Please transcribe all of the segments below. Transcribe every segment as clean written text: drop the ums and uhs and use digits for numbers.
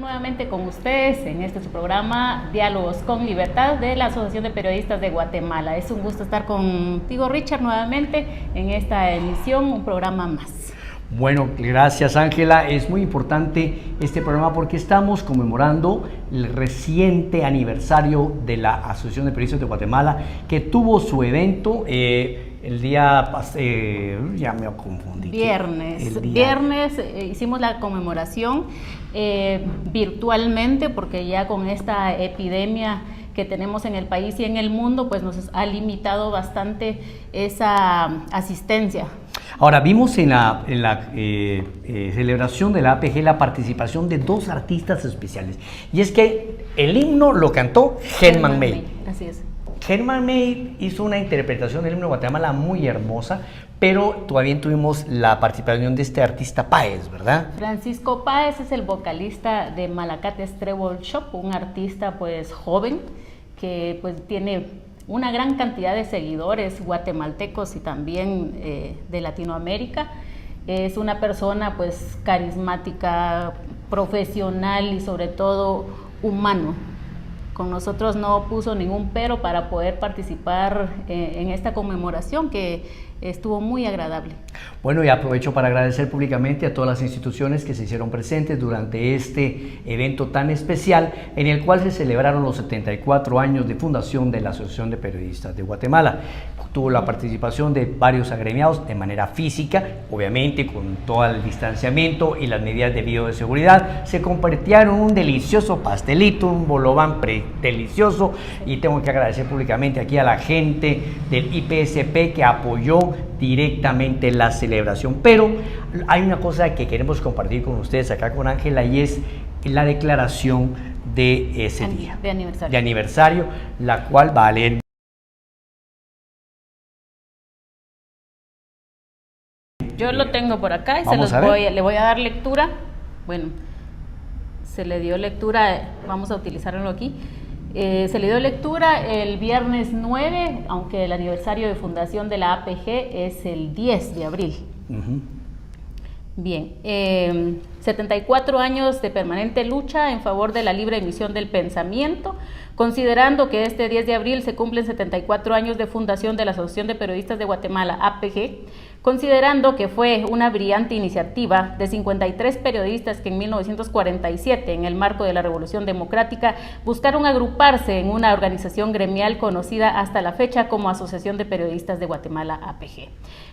nuevamente con ustedes en este su programa Diálogos con Libertad de la Asociación de Periodistas de Guatemala. Es un gusto estar contigo, Richard, nuevamente en esta emisión, un programa más. Bueno, gracias Ángela. Es muy importante este programa porque estamos conmemorando el reciente aniversario de la Asociación de Periodistas de Guatemala, que tuvo su evento el día, ya me confundí. Viernes hicimos la conmemoración virtualmente, porque ya con esta epidemia que tenemos en el país y en el mundo, pues nos ha limitado bastante esa asistencia. Ahora, vimos en la celebración de la APG la participación de dos artistas especiales. Y es que el himno lo cantó Germán May. Así es. Germán May hizo una interpretación del himno de Guatemala muy hermosa, pero todavía tuvimos la participación de este artista Páez, ¿verdad? Francisco Páez es el vocalista de Malacates Treble Shop, un artista pues joven que pues tiene una gran cantidad de seguidores guatemaltecos y también de Latinoamérica. Es una persona pues carismática, profesional y sobre todo humano. Con nosotros no puso ningún pero para poder participar en esta conmemoración, que estuvo muy agradable. Bueno, y aprovecho para agradecer públicamente a todas las instituciones que se hicieron presentes durante este evento tan especial, en el cual se celebraron los 74 años de fundación de la Asociación de Periodistas de Guatemala. Tuvo la participación de varios agremiados de manera física, obviamente con todo el distanciamiento y las medidas de bioseguridad. Se compartieron un delicioso pastelito, un bolobán delicioso, y tengo que agradecer públicamente aquí a la gente del IPSP que apoyó directamente la celebración. Pero hay una cosa que queremos compartir con ustedes acá con Ángela, y es la declaración de ese día de aniversario, la cual va a leer. Yo lo tengo por acá y le voy a dar lectura. Bueno, se le dio lectura, vamos a utilizarlo aquí. Se le dio lectura el viernes 9, aunque el aniversario de fundación de la APG es el 10 de abril. Bien, 74 años de permanente lucha en favor de la libre emisión del pensamiento. Considerando que este 10 de abril se cumplen 74 años de fundación de la Asociación de Periodistas de Guatemala, APG, considerando que fue una brillante iniciativa de 53 periodistas que en 1947, en el marco de la Revolución Democrática, buscaron agruparse en una organización gremial conocida hasta la fecha como Asociación de Periodistas de Guatemala, APG.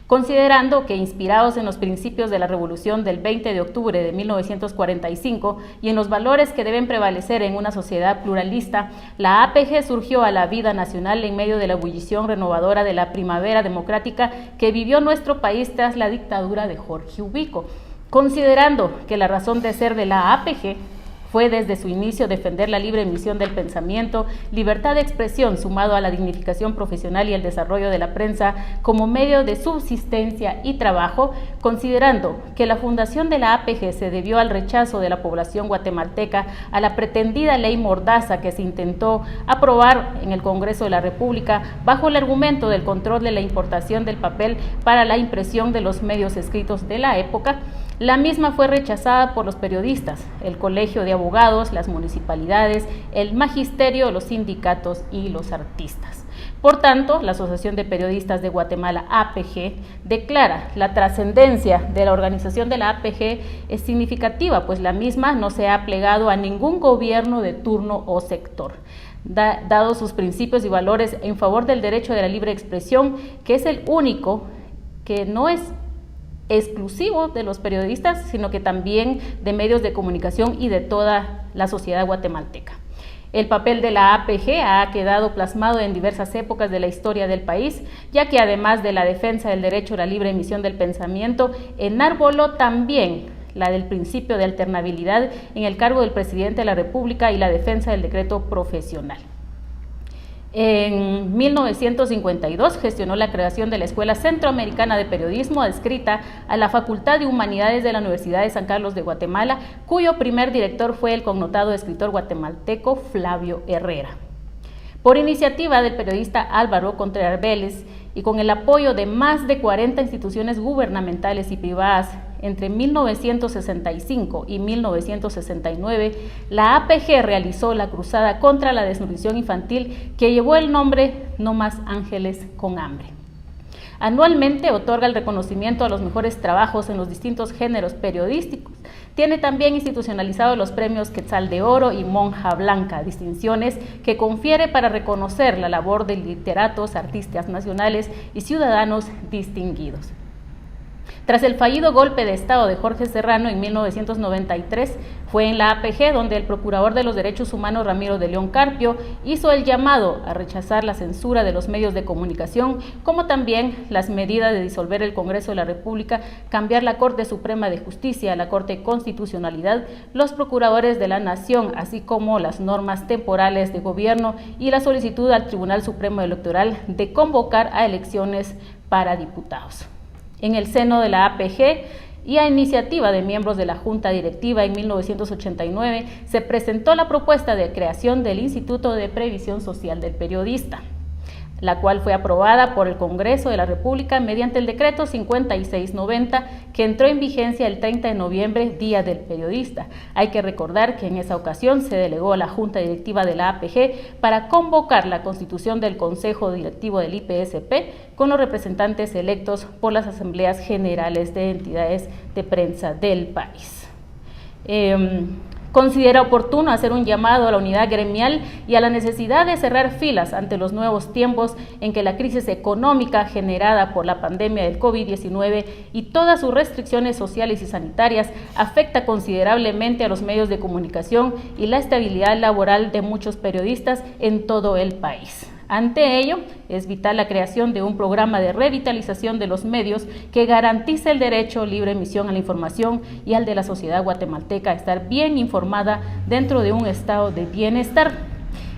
Considerando que, inspirados en los principios de la Revolución del 20 de octubre de 1945 y en los valores que deben prevalecer en una sociedad pluralista, la APG surgió a la vida nacional en medio de la ebullición renovadora de la primavera democrática que vivió nuestro país tras la dictadura de Jorge Ubico. Considerando que la razón de ser de la APG fue desde su inicio defender la libre emisión del pensamiento, libertad de expresión sumado a la dignificación profesional y el desarrollo de la prensa como medio de subsistencia y trabajo, considerando que la fundación de la APG se debió al rechazo de la población guatemalteca a la pretendida ley mordaza que se intentó aprobar en el Congreso de la República bajo el argumento del control de la importación del papel para la impresión de los medios escritos de la época. La misma fue rechazada por los periodistas, el Colegio de Abogados, las municipalidades, el magisterio, los sindicatos y los artistas. Por tanto, la Asociación de Periodistas de Guatemala, APG, declara la trascendencia de la organización de la APG es significativa, pues la misma no se ha plegado a ningún gobierno de turno o sector. Dado sus principios y valores en favor del derecho de la libre expresión, que es el único que no es exclusivo de los periodistas, sino que también de medios de comunicación y de toda la sociedad guatemalteca. El papel de la APG ha quedado plasmado en diversas épocas de la historia del país, ya que además de la defensa del derecho a la libre emisión del pensamiento, enarboló también la del principio de alternabilidad en el cargo del presidente de la República y la defensa del decreto profesional. En 1952 gestionó la creación de la Escuela Centroamericana de Periodismo, adscrita a la Facultad de Humanidades de la Universidad de San Carlos de Guatemala, cuyo primer director fue el connotado escritor guatemalteco Flavio Herrera. Por iniciativa del periodista Álvaro Contreras Vélez, y con el apoyo de más de 40 instituciones gubernamentales y privadas. Entre 1965 y 1969, la APG realizó la cruzada contra la desnutrición infantil que llevó el nombre No Más Ángeles con Hambre. Anualmente otorga el reconocimiento a los mejores trabajos en los distintos géneros periodísticos. Tiene también institucionalizados los premios Quetzal de Oro y Monja Blanca, distinciones que confiere para reconocer la labor de literatos, artistas nacionales y ciudadanos distinguidos. Tras el fallido golpe de Estado de Jorge Serrano en 1993, fue en la APG donde el Procurador de los Derechos Humanos, Ramiro de León Carpio, hizo el llamado a rechazar la censura de los medios de comunicación, como también las medidas de disolver el Congreso de la República, cambiar la Corte Suprema de Justicia a la Corte de Constitucionalidad, los procuradores de la Nación, así como las normas temporales de gobierno y la solicitud al Tribunal Supremo Electoral de convocar a elecciones para diputados. En el seno de la APG y a iniciativa de miembros de la Junta Directiva en 1989, se presentó la propuesta de creación del Instituto de Previsión Social del Periodista, la cual fue aprobada por el Congreso de la República mediante el decreto 5690, que entró en vigencia el 30 de noviembre, Día del Periodista. Hay que recordar que en esa ocasión se delegó a la Junta Directiva de la APG para convocar la constitución del Consejo Directivo del IPSP con los representantes electos por las Asambleas Generales de Entidades de Prensa del país. Considera oportuno hacer un llamado a la unidad gremial y a la necesidad de cerrar filas ante los nuevos tiempos en que la crisis económica generada por la pandemia del COVID-19 y todas sus restricciones sociales y sanitarias afecta considerablemente a los medios de comunicación y la estabilidad laboral de muchos periodistas en todo el país. Ante ello, es vital la creación de un programa de revitalización de los medios que garantice el derecho a libre emisión a la información y al de la sociedad guatemalteca a estar bien informada dentro de un estado de bienestar.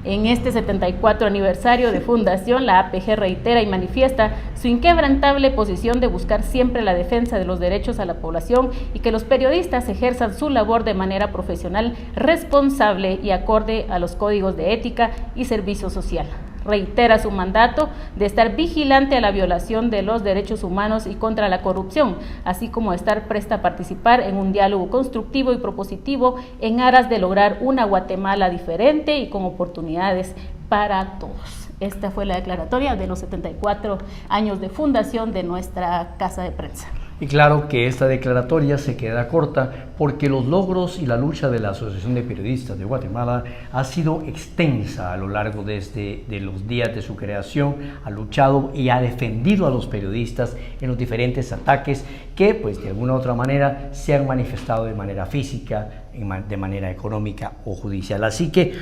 En este 74 aniversario de fundación, la APG reitera y manifiesta su inquebrantable posición de buscar siempre la defensa de los derechos a la población y que los periodistas ejerzan su labor de manera profesional, responsable y acorde a los códigos de ética y servicio social. Reitera su mandato de estar vigilante a la violación de los derechos humanos y contra la corrupción, así como estar presta a participar en un diálogo constructivo y propositivo en aras de lograr una Guatemala diferente y con oportunidades para todos. Esta fue la declaratoria de los 74 años de fundación de nuestra Casa de Prensa. Y claro que esta declaratoria se queda corta porque los logros y la lucha de la Asociación de Periodistas de Guatemala ha sido extensa a lo largo de los días de su creación. Ha luchado y ha defendido a los periodistas en los diferentes ataques que, pues, de alguna u otra manera se han manifestado de manera física, de manera económica o judicial. Así que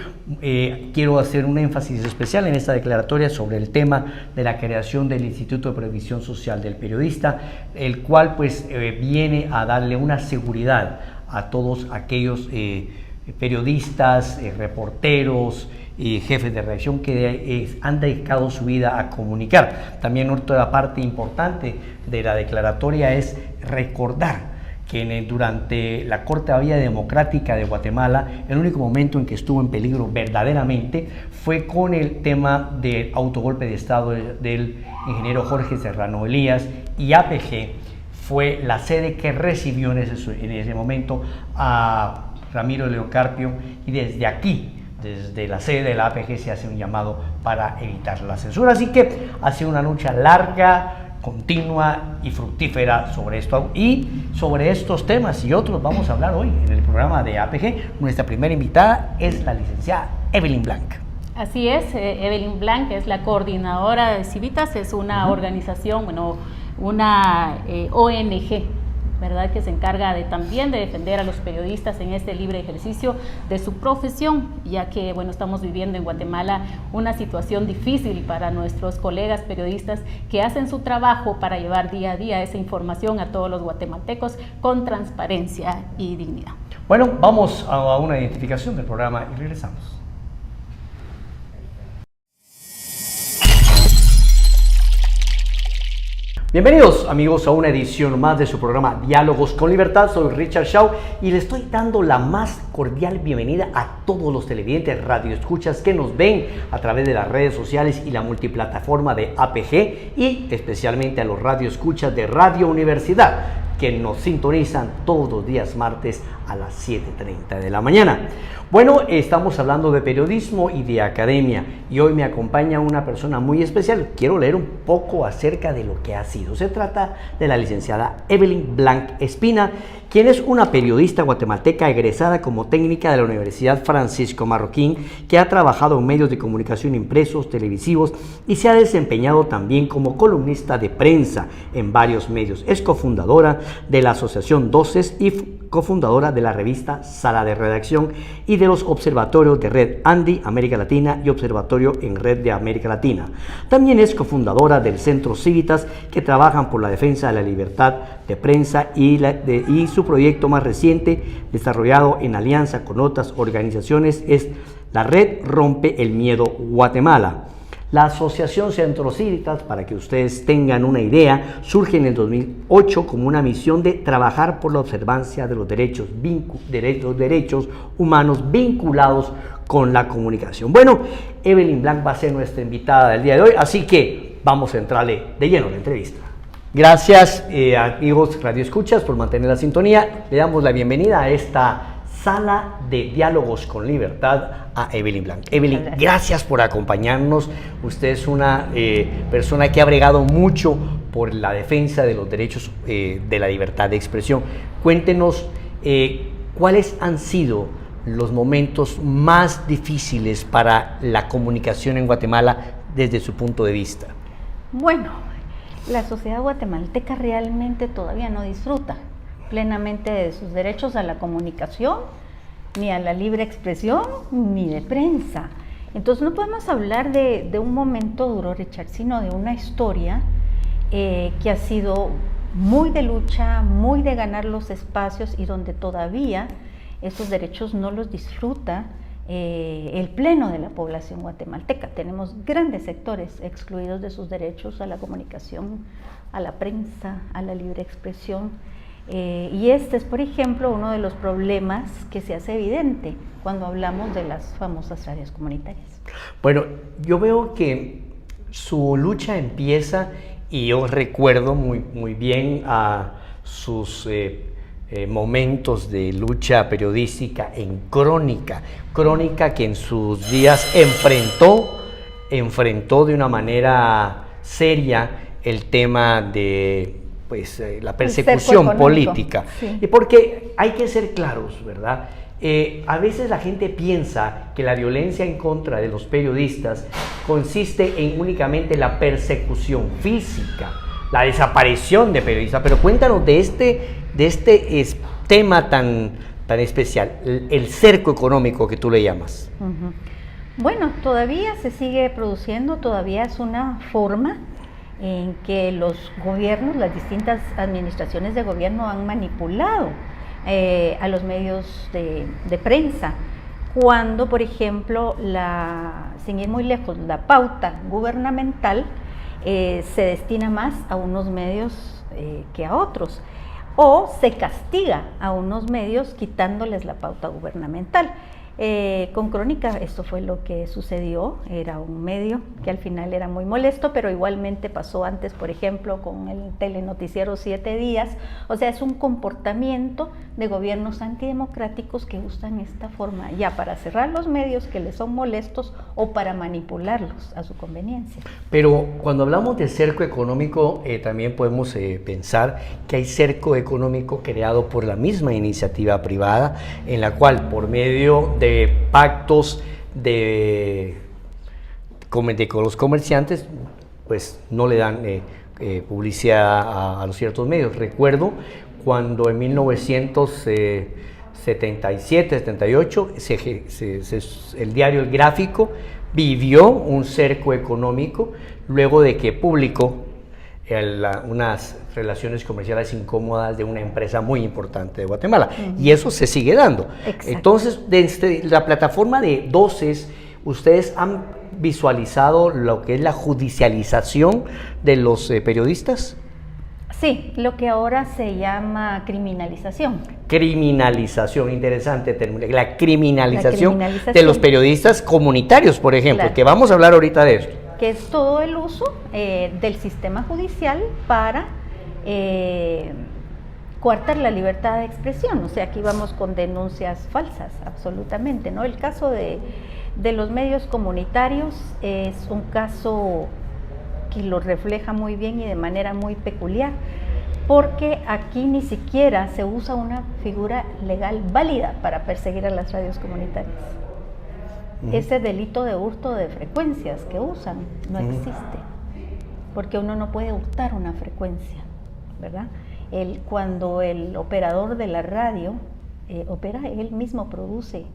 quiero hacer un énfasis especial en esta declaratoria sobre el tema de la creación del Instituto de Previsión Social del Periodista, el cual pues viene a darle una seguridad a todos aquellos periodistas, reporteros, jefes de redacción que han dedicado su vida a comunicar. También otra parte importante de la declaratoria es recordar que durante la Corte Vía Democrática de Guatemala, el único momento en que estuvo en peligro verdaderamente fue con el tema del autogolpe de Estado del ingeniero Jorge Serrano Elías, y APG fue la sede que recibió en ese momento a Ramiro de León Carpio, y desde aquí, desde la sede de la APG, se hace un llamado para evitar la censura. Así que ha sido una lucha larga, continua y fructífera sobre esto, y sobre estos temas y otros vamos a hablar hoy en el programa de APG. Nuestra primera invitada es la licenciada Evelyn Blanc. Así es, Evelyn Blanc es la coordinadora de Civitas, es una organización, una ONG, ¿verdad?, que se encarga también de defender a los periodistas en este libre ejercicio de su profesión, ya que estamos viviendo en Guatemala una situación difícil para nuestros colegas periodistas que hacen su trabajo para llevar día a día esa información a todos los guatemaltecos con transparencia y dignidad. Bueno, vamos a una identificación del programa y regresamos. Bienvenidos amigos a una edición más de su programa Diálogos con Libertad. Soy Richard Shaw y le estoy dando la más cordial bienvenida a todos los televidentes radioescuchas que nos ven a través de las redes sociales y la multiplataforma de APG, y especialmente a los radioescuchas de Radio Universidad que nos sintonizan todos los días martes a las 7:30 de la mañana. Bueno, estamos hablando de periodismo y de academia, y hoy me acompaña una persona muy especial. Quiero leer un poco acerca de lo que ha sido. Se trata de la licenciada Evelyn Blanc Espina, quien es una periodista guatemalteca egresada como técnica de la Universidad Francisco Marroquín, que ha trabajado en medios de comunicación impresos, televisivos, y se ha desempeñado también como columnista de prensa en varios medios. Es cofundadora de la Asociación Doces y cofundadora de la revista Sala de Redacción y de los observatorios de Red Andi América Latina y Observatorio en Red de América Latina. También es cofundadora del Centro Civitas, que trabajan por la defensa de la libertad de prensa, y su proyecto más reciente, desarrollado en alianza con otras organizaciones, es la Red Rompe el Miedo Guatemala. La Asociación Centro Civitas, para que ustedes tengan una idea, surge en el 2008 como una misión de trabajar por la observancia de los derechos humanos vinculados con la comunicación. Bueno, Evelyn Blanc va a ser nuestra invitada del día de hoy, así que vamos a entrarle de lleno a la entrevista. Gracias, amigos radioescuchas, por mantener la sintonía. Le damos la bienvenida a esta Sala de Diálogos con Libertad a Evelyn Blanc. Evelyn, gracias por acompañarnos. Usted es una persona que ha bregado mucho por la defensa de los derechos de la libertad de expresión. Cuéntenos cuáles han sido los momentos más difíciles para la comunicación en Guatemala desde su punto de vista. Bueno, la sociedad guatemalteca realmente todavía no disfruta plenamente de sus derechos a la comunicación, ni a la libre expresión, ni de prensa. Entonces no podemos hablar de un momento duro, Richard, sino de una historia que ha sido muy de lucha, muy de ganar los espacios, y donde todavía esos derechos no los disfruta el pleno de la población guatemalteca. Tenemos grandes sectores excluidos de sus derechos a la comunicación, a la prensa, a la libre expresión. Y este es, por ejemplo, uno de los problemas que se hace evidente cuando hablamos de las famosas radios comunitarias. Bueno, yo veo que su lucha empieza, y yo recuerdo muy bien a sus momentos de lucha periodística en Crónica que en sus días enfrentó de una manera seria el tema de la persecución política. Sí. Y porque hay que ser claros, ¿verdad? A veces la gente piensa que la violencia en contra de los periodistas consiste en únicamente la persecución física, la desaparición de periodistas, pero cuéntanos de este tema tan especial, el cerco económico que tú le llamas. Uh-huh. Bueno, todavía se sigue produciendo, todavía es una forma en que los gobiernos, las distintas administraciones de gobierno han manipulado a los medios de prensa, cuando, por ejemplo, sin ir muy lejos, la pauta gubernamental se destina más a unos medios que a otros, o se castiga a unos medios quitándoles la pauta gubernamental. Con Crónica esto fue lo que sucedió. Era un medio que al final era muy molesto, pero igualmente pasó antes, por ejemplo, con el telenoticiero 7 días. O sea, es un comportamiento de gobiernos antidemocráticos que usan esta forma ya para cerrar los medios que les son molestos o para manipularlos a su conveniencia. Pero cuando hablamos de cerco económico, también podemos pensar que hay cerco económico creado por la misma iniciativa privada, en la cual, por medio de pactos con los comerciantes, pues no le dan publicidad a los ciertos medios. Recuerdo cuando en 1977-78 el diario El Gráfico vivió un cerco económico luego de que publicó unas relaciones comerciales incómodas de una empresa muy importante de Guatemala. Y eso se sigue dando. Exacto. Entonces, desde la plataforma de Doces, ¿ustedes han visualizado lo que es la judicialización de los periodistas? Sí, lo que ahora se llama criminalización. Criminalización, interesante término. La criminalización de los criminalización. periodistas comunitarios, por ejemplo, Claro. que vamos a hablar ahorita de esto. Que es todo el uso del sistema judicial para coartar la libertad de expresión. O sea, aquí vamos con denuncias falsas, absolutamente, ¿no? El caso de los medios comunitarios es un caso que lo refleja muy bien y de manera muy peculiar, porque aquí ni siquiera se usa una figura legal válida para perseguir a las radios comunitarias. Ese delito de hurto de frecuencias que usan no existe, porque uno no puede hurtar una frecuencia, ¿verdad? Cuando el operador de la radio opera, él mismo produce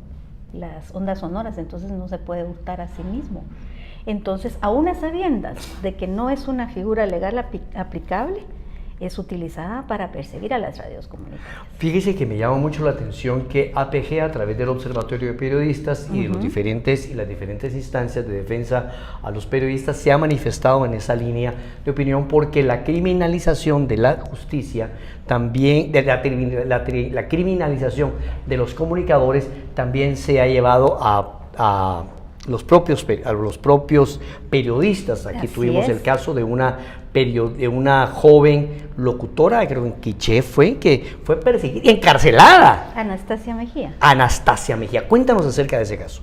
las ondas sonoras, entonces no se puede hurtar a sí mismo. Entonces, aún a sabiendas de que no es una figura legal aplicable, es utilizada para perseguir a las radios comunitarias. Fíjese que me llama mucho la atención que APG, a través del Observatorio de Periodistas y de las diferentes instancias de defensa a los periodistas, se ha manifestado en esa línea de opinión, porque la criminalización de la justicia, también de la criminalización de los comunicadores, también se ha llevado a los propios periodistas. Aquí Así tuvimos es. el caso de una joven locutora, creo que en Quiché que fue perseguida y encarcelada. Anastasia Mejía. Anastasia Mejía. Cuéntanos acerca de ese caso.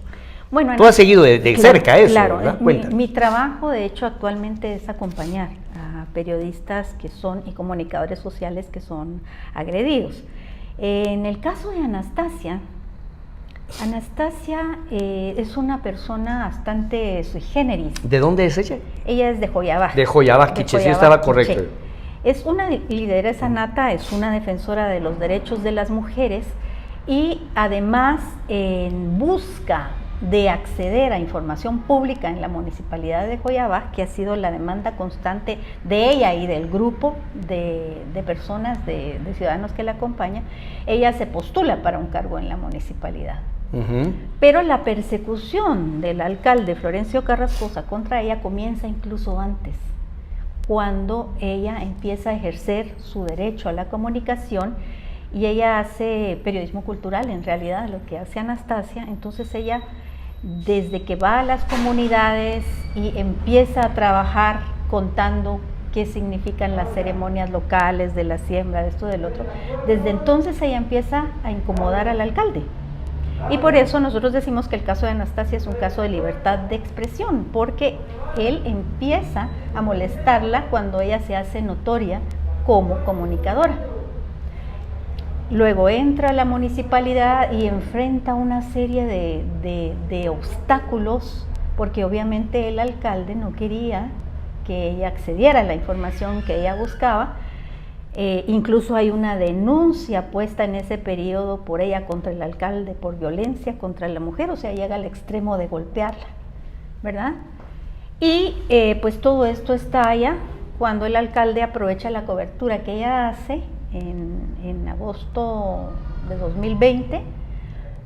Bueno, Tú has seguido de claro, cerca eso, claro, ¿verdad? Mi trabajo, de hecho, actualmente es acompañar a periodistas que son y comunicadores sociales que son agredidos. En el caso de Anastasia es una persona bastante sui generis. ¿De dónde es ella? Ella es de Joyabaj. De Joyabaj, Quiché, sí estaba correcto. Quiché. Es una lideresa nata, es una defensora de los derechos de las mujeres y además en busca de acceder a información pública en la municipalidad de Joyabaj, que ha sido la demanda constante de ella y del grupo de personas, de ciudadanos que la acompañan. Ella se postula para un cargo en la municipalidad. Pero la persecución del alcalde Florencio Carrascosa contra ella comienza incluso antes, cuando ella empieza a ejercer su derecho a la comunicación, y ella hace periodismo cultural, en realidad lo que hace Anastasia. Entonces ella, desde que va a las comunidades y empieza a trabajar contando qué significan las ceremonias locales de la siembra, de esto, del otro, desde entonces ella empieza a incomodar al alcalde. Y por eso nosotros decimos que el caso de Anastasia es un caso de libertad de expresión, porque él empieza a molestarla cuando ella se hace notoria como comunicadora. Luego entra a la municipalidad y enfrenta una serie de obstáculos, porque obviamente el alcalde no quería que ella accediera a la información que ella buscaba. Incluso hay una denuncia puesta en ese periodo por ella contra el alcalde por violencia contra la mujer, o sea, llega al extremo de golpearla, ¿verdad? Y pues todo esto estalla cuando el alcalde aprovecha la cobertura que ella hace en agosto de 2020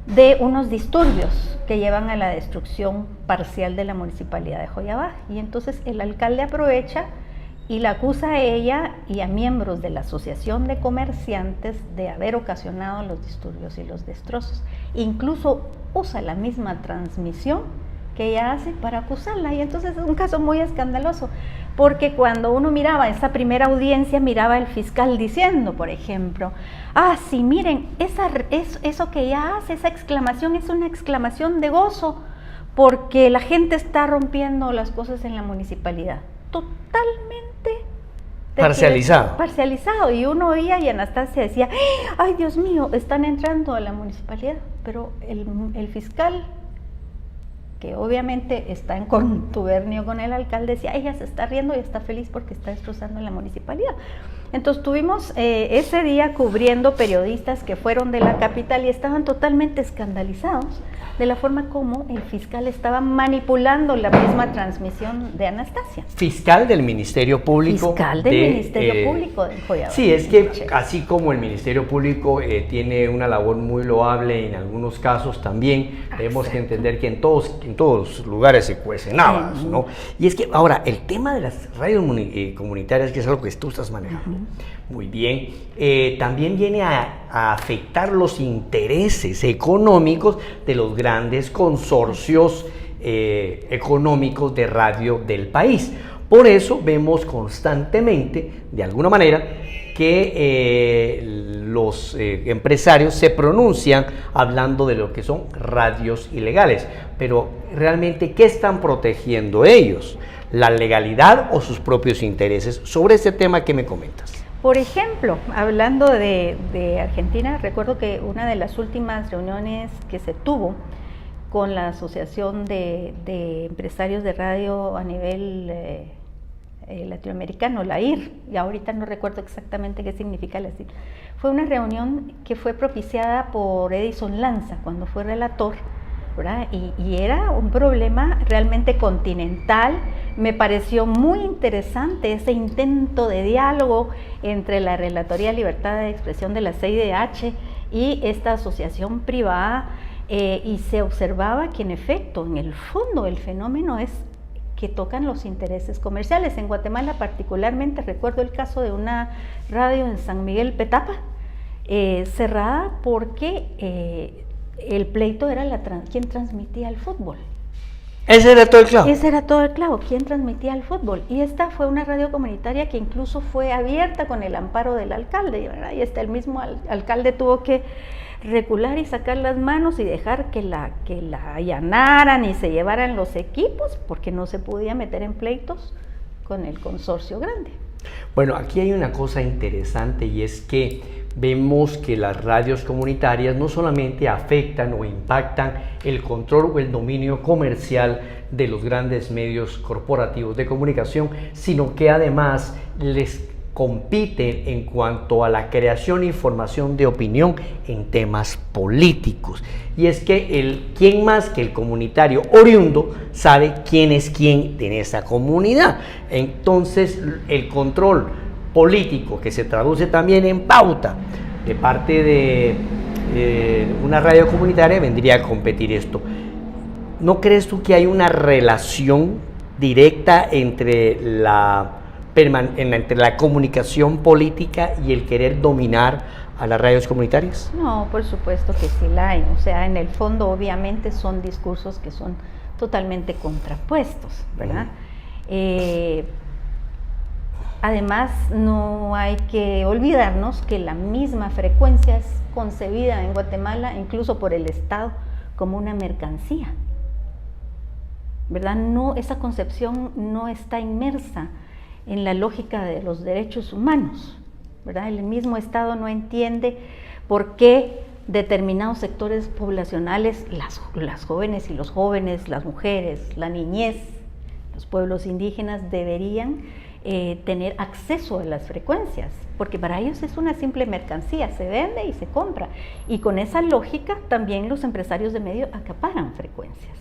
de unos disturbios que llevan a la destrucción parcial de la municipalidad de Joyabaj. Y entonces el alcalde aprovecha y la acusa a ella y a miembros de la Asociación de Comerciantes de haber ocasionado los disturbios y los destrozos. Incluso usa la misma transmisión que ella hace para acusarla. Y entonces es un caso muy escandaloso, porque cuando uno miraba esa primera audiencia, miraba el fiscal diciendo, por ejemplo, sí, miren, eso que ella hace, esa exclamación es una exclamación de gozo, porque la gente está rompiendo las cosas en la municipalidad. Totalmente parcializado, y uno oía y Anastasia decía, ay Dios mío, están entrando a la municipalidad, pero el fiscal, que obviamente está en contubernio con el alcalde, decía, ella se está riendo y está feliz porque está destrozando la municipalidad. Entonces tuvimos ese día cubriendo periodistas que fueron de la capital y estaban totalmente escandalizados de la forma como el fiscal estaba manipulando la misma transmisión de Anastasia. Fiscal del Ministerio Público. Fiscal del Ministerio Público de Joya. Sí, es que así como el Ministerio Público tiene una labor muy loable en algunos casos también, tenemos que entender que en todos lugares se cuecen habas, ¿no? Y es que ahora, el tema de las radios comunitarias, que es algo que tú estás manejando muy bien, también viene a afectar los intereses económicos de los grandes consorcios económicos de radio del país. Por eso vemos constantemente, de alguna manera, que los empresarios se pronuncian hablando de lo que son radios ilegales. Pero realmente, ¿qué están protegiendo ellos? ¿La legalidad o sus propios intereses? Sobre este tema, ¿qué me comentas? Por ejemplo, hablando de Argentina, recuerdo que una de las últimas reuniones que se tuvo con la Asociación de Empresarios de Radio a nivel latinoamericano, la AIR, y ahorita no recuerdo exactamente qué significa la sigla, fue una reunión que fue propiciada por Edison Lanza cuando fue relator, ¿verdad? Y era un problema realmente continental. Me pareció muy interesante ese intento de diálogo entre la Relatoría de Libertad de Expresión de la CIDH y esta asociación privada, y se observaba que en efecto, en el fondo, el fenómeno es que tocan los intereses comerciales. En Guatemala particularmente recuerdo el caso de una radio en San Miguel Petapa, cerrada porque el pleito era quién transmitía el fútbol. Ese era todo el clavo. Ese era todo el clavo, quién transmitía el fútbol. Y esta fue una radio comunitaria que incluso fue abierta con el amparo del alcalde, ¿verdad? Y hasta el mismo alcalde tuvo que recular y sacar las manos y dejar que la allanaran y se llevaran los equipos, porque no se podía meter en pleitos con el consorcio grande. Bueno, aquí hay una cosa interesante, y es que vemos que las radios comunitarias no solamente afectan o impactan el control o el dominio comercial de los grandes medios corporativos de comunicación, sino que además les compiten en cuanto a la creación e información de opinión en temas políticos. Y es que quién más que el comunitario oriundo sabe quién es quién en esa comunidad. Entonces, el control político, que se traduce también en pauta de parte de una radio comunitaria, vendría a competir esto. ¿No crees tú que hay una relación directa entre la comunicación política y el querer dominar a las radios comunitarias? No, por supuesto que sí la hay. O sea, en el fondo obviamente son discursos que son totalmente contrapuestos, ¿verdad? Además, no hay que olvidarnos que la misma frecuencia es concebida en Guatemala, incluso por el Estado, como una mercancía, ¿verdad? No, esa concepción no está inmersa en la lógica de los derechos humanos, ¿verdad? El mismo Estado no entiende por qué determinados sectores poblacionales, las jóvenes y los jóvenes, las mujeres, la niñez, los pueblos indígenas deberían tener acceso a las frecuencias, porque para ellos es una simple mercancía, se vende y se compra, y con esa lógica también los empresarios de medio acaparan frecuencias.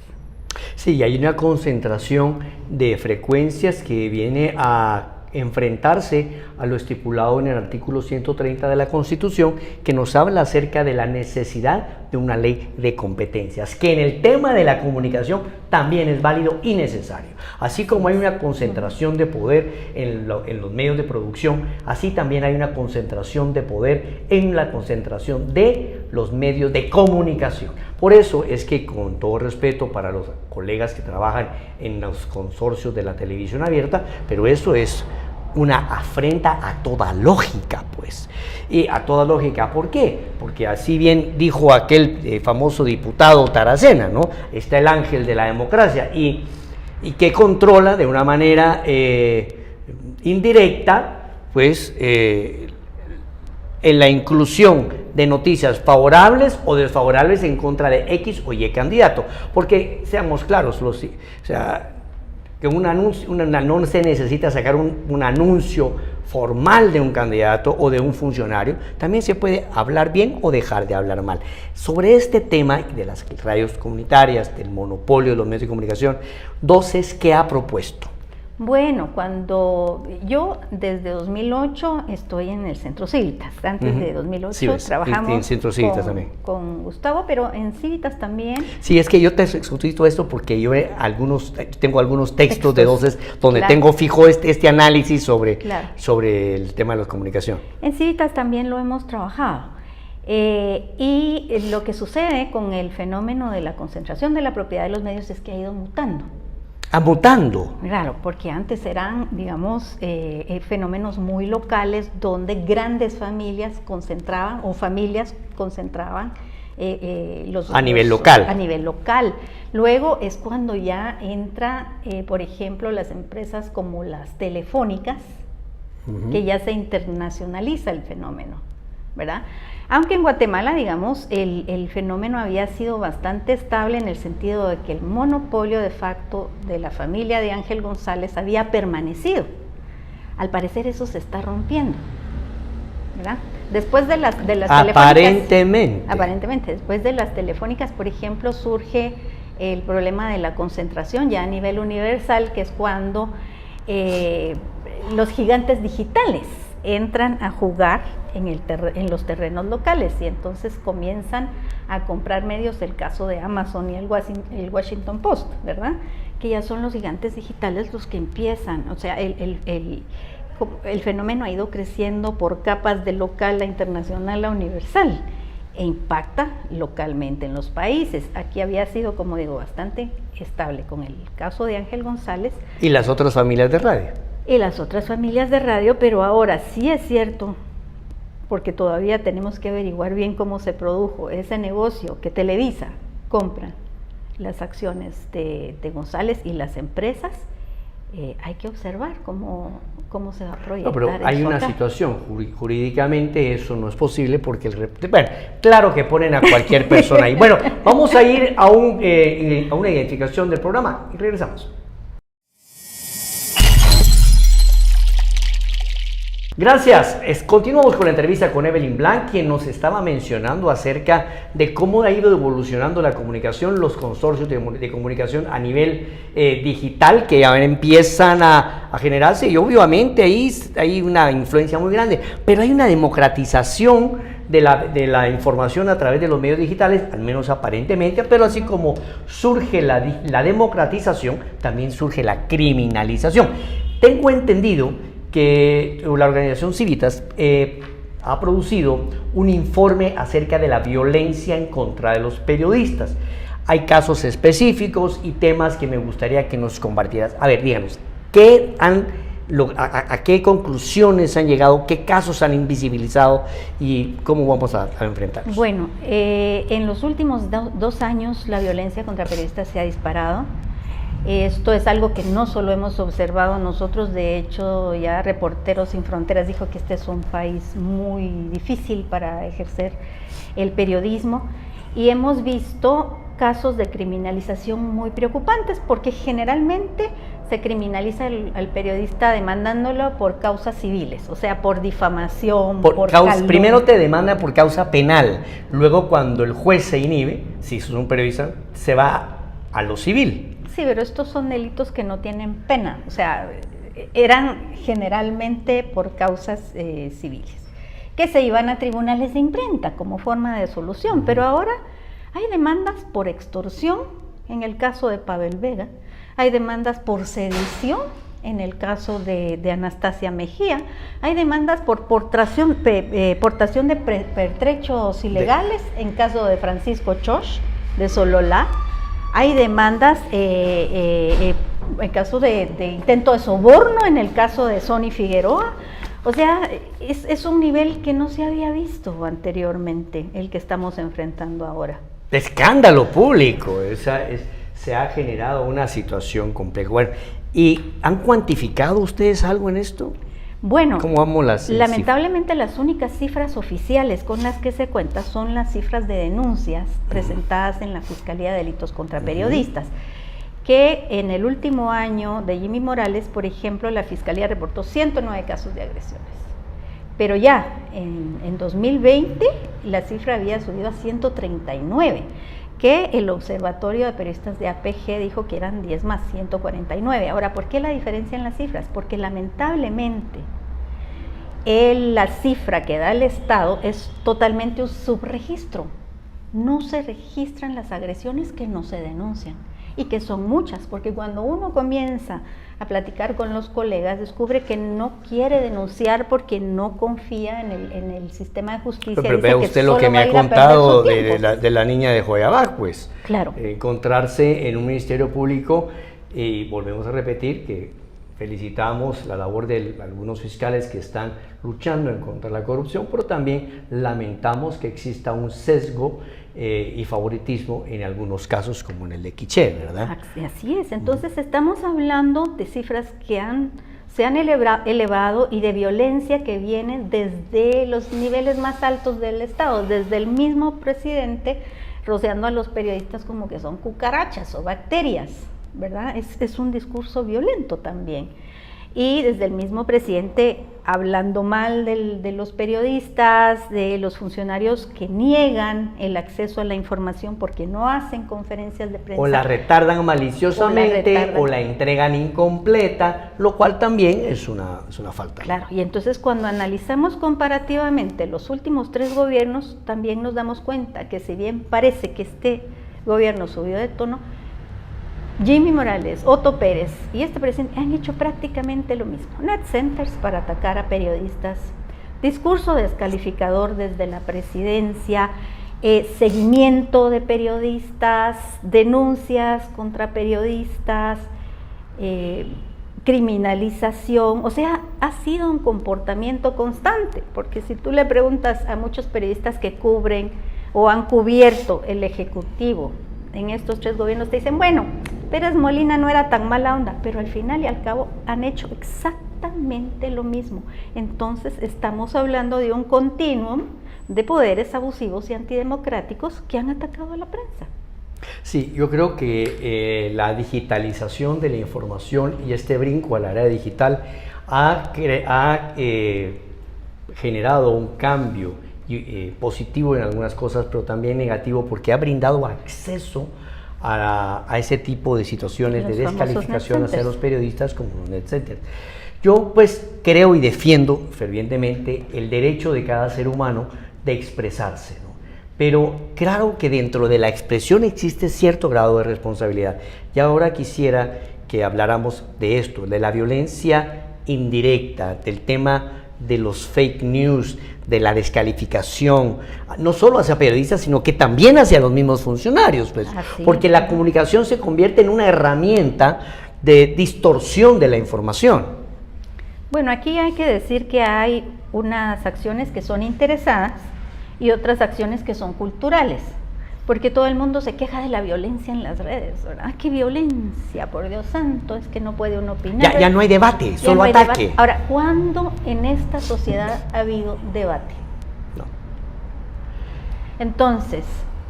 Sí, hay una concentración de frecuencias que viene a enfrentarse a lo estipulado en el artículo 130 de la Constitución, que nos habla acerca de la necesidad de una ley de competencias, que en el tema de la comunicación también es válido y necesario. Así como hay una concentración de poder en los medios de producción, así también hay una concentración de poder en la concentración de los medios de comunicación. Por eso es que, con todo respeto para los colegas que trabajan en los consorcios de la televisión abierta, pero eso es una afrenta a toda lógica, pues. Y a toda lógica, ¿por qué? Porque así bien dijo aquel famoso diputado Taracena, ¿no? Está el ángel de la democracia y que controla de una manera indirecta, pues, en la inclusión de noticias favorables o desfavorables en contra de X o Y candidato. Porque, seamos claros, o sea, que un anuncio, no se necesita sacar un anuncio formal de un candidato o de un funcionario, también se puede hablar bien o dejar de hablar mal. Sobre este tema de las radios comunitarias, del monopolio de los medios de comunicación, Doces, ¿qué ha propuesto? Bueno, cuando yo desde 2008 estoy en el Centro Civitas, antes de 2008 sí, trabajamos en Centro Civitas también. Con Gustavo, pero en Civitas también. Sí, es que yo te solicito esto porque yo tengo algunos textos de Doces donde tengo fijo este análisis sobre el tema de la comunicación. En Civitas también lo hemos trabajado. Y lo que sucede con el fenómeno de la concentración de la propiedad de los medios es que ha ido mutando. Mutando. Claro, porque antes eran, digamos, fenómenos muy locales donde grandes familias concentraban a nivel local. A nivel local. Luego es cuando ya entra, por ejemplo, las empresas como las telefónicas, que ya se internacionaliza el fenómeno, ¿verdad? Aunque en Guatemala, digamos, el fenómeno había sido bastante estable en el sentido de que el monopolio de facto de la familia de Ángel González había permanecido. Al parecer eso se está rompiendo, ¿verdad? Después de las aparentemente, después de las telefónicas, por ejemplo, surge el problema de la concentración ya a nivel universal, que es cuando los gigantes digitales entran a jugar en los terrenos locales y entonces comienzan a comprar medios, el caso de Amazon y el Washington Post, ¿verdad? Que ya son los gigantes digitales los que empiezan, o sea, el fenómeno ha ido creciendo por capas de local a internacional a universal e impacta localmente en los países. Aquí había sido, como digo, bastante estable con el caso de Ángel González. ¿Y las otras familias de radio? Y las otras familias de radio, pero ahora sí es cierto, porque todavía tenemos que averiguar bien cómo se produjo ese negocio que Televisa compra las acciones de González y las empresas. Hay que observar cómo se va a proyectar. No, pero hay una situación, jurídicamente eso no es posible porque bueno, claro que ponen a cualquier persona ahí. Bueno, vamos a ir a una identificación del programa y regresamos. Gracias. Continuamos con la entrevista con Evelyn Blanc, quien nos estaba mencionando acerca de cómo ha ido evolucionando la comunicación, los consorcios de comunicación a nivel digital que ahora empiezan a generarse, y obviamente ahí hay una influencia muy grande, pero hay una democratización de la información a través de los medios digitales, al menos aparentemente, pero así como surge la democratización, también surge la criminalización. Tengo entendido que la organización Civitas ha producido un informe acerca de la violencia en contra de los periodistas. Hay casos específicos y temas que me gustaría que nos compartieras. A ver, díganos, ¿a qué conclusiones han llegado? ¿Qué casos han invisibilizado? ¿Y cómo vamos a enfrentarlos? Bueno, en los últimos 2 años la violencia contra periodistas se ha disparado. Esto es algo que no solo hemos observado nosotros, de hecho ya Reporteros Sin Fronteras dijo que este es un país muy difícil para ejercer el periodismo y hemos visto casos de criminalización muy preocupantes porque generalmente se criminaliza al periodista demandándolo por causas civiles, o sea, por difamación, por calumnia. Primero te demanda por causa penal, luego cuando el juez se inhibe, si es un periodista, se va a lo civil. Sí, pero estos son delitos que no tienen pena, o sea, eran generalmente por causas civiles, que se iban a tribunales de imprenta como forma de solución, pero ahora hay demandas por extorsión, en el caso de Pavel Vega, hay demandas por sedición, en el caso de Anastasia Mejía, hay demandas por portación de pertrechos ilegales, en caso de Francisco Chosh, de Sololá. Hay demandas en caso de intento de soborno, en el caso de Sony Figueroa. O sea, es un nivel que no se había visto anteriormente, el que estamos enfrentando ahora. Escándalo público, se ha generado una situación compleja. Bueno, ¿y han cuantificado ustedes algo en esto? Bueno, ¿cómo vamos lamentablemente las únicas cifras oficiales con las que se cuenta son las cifras de denuncias presentadas en la Fiscalía de Delitos contra Periodistas, que en el último año de Jimmy Morales, por ejemplo, la Fiscalía reportó 109 casos de agresiones. Pero ya en 2020 la cifra había subido a 139, que el Observatorio de Periodistas de APG dijo que eran 10 más, 149. Ahora, ¿por qué la diferencia en las cifras? Porque lamentablemente la cifra que da el Estado es totalmente un subregistro. No se registran las agresiones que no se denuncian, y que son muchas, porque cuando uno comienza a platicar con los colegas, descubre que no quiere denunciar porque no confía en el sistema de justicia. Pero vea usted lo que me ha contado de la niña de Joyabá, pues. Claro. Encontrarse en un ministerio público, y volvemos a repetir que felicitamos la labor de algunos fiscales que están luchando en contra de la corrupción, pero también lamentamos que exista un sesgo y favoritismo en algunos casos, como en el de Quiché, ¿verdad? Así es. Entonces estamos hablando de cifras que se han elevado, y de violencia que viene desde los niveles más altos del Estado, desde el mismo presidente rociando a los periodistas como que son cucarachas o bacterias, ¿verdad? Es un discurso violento también. Y desde el mismo presidente hablando mal de los periodistas, de los funcionarios que niegan el acceso a la información porque no hacen conferencias de prensa. O la retardan maliciosamente, o la entregan incompleta, lo cual también es una falta. Claro, y entonces cuando analizamos comparativamente los últimos 3 gobiernos, también nos damos cuenta que si bien parece que este gobierno subió de tono, Jimmy Morales, Otto Pérez y este presidente han hecho prácticamente lo mismo. Net centers para atacar a periodistas, discurso descalificador desde la presidencia, seguimiento de periodistas, denuncias contra periodistas, criminalización. O sea, ha sido un comportamiento constante, porque si tú le preguntas a muchos periodistas que cubren o han cubierto el Ejecutivo en estos 3 gobiernos, te dicen, bueno, Pérez Molina no era tan mala onda, pero al final y al cabo han hecho exactamente lo mismo. Entonces estamos hablando de un continuum de poderes abusivos y antidemocráticos que han atacado a la prensa. Sí, yo creo que la digitalización de la información y este brinco a la era digital ha generado un cambio positivo en algunas cosas, pero también negativo, porque ha brindado acceso a ese tipo de situaciones de descalificación hacia los periodistas, como los net centers. Yo pues creo y defiendo fervientemente el derecho de cada ser humano de expresarse, ¿no? Pero claro que dentro de la expresión existe cierto grado de responsabilidad. Y ahora quisiera que habláramos de esto, de la violencia indirecta, del tema de los fake news, de la descalificación, no solo hacia periodistas, sino que también hacia los mismos funcionarios, pues, porque la comunicación se convierte en una herramienta de distorsión de la información. Bueno, aquí hay que decir que hay unas acciones que son interesadas y otras acciones que son culturales, porque todo el mundo se queja de la violencia en las redes, ¿verdad? ¡Qué violencia, por Dios santo! Es que no puede uno opinar. Ya no hay debate, solo ataque. Debate. Ahora, ¿cuándo en esta sociedad ha habido debate? No. Entonces,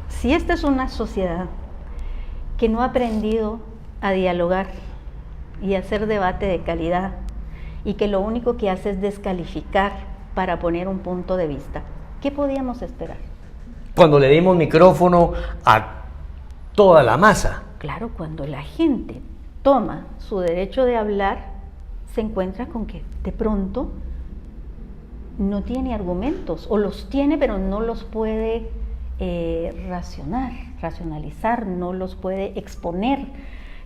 si esta es una sociedad que no ha aprendido a dialogar y a hacer debate de calidad, y que lo único que hace es descalificar para poner un punto de vista, ¿qué podíamos esperar? Cuando le dimos micrófono a toda la masa. Claro, cuando la gente toma su derecho de hablar, se encuentra con que de pronto no tiene argumentos, o los tiene pero no los puede racionalizar, no los puede exponer.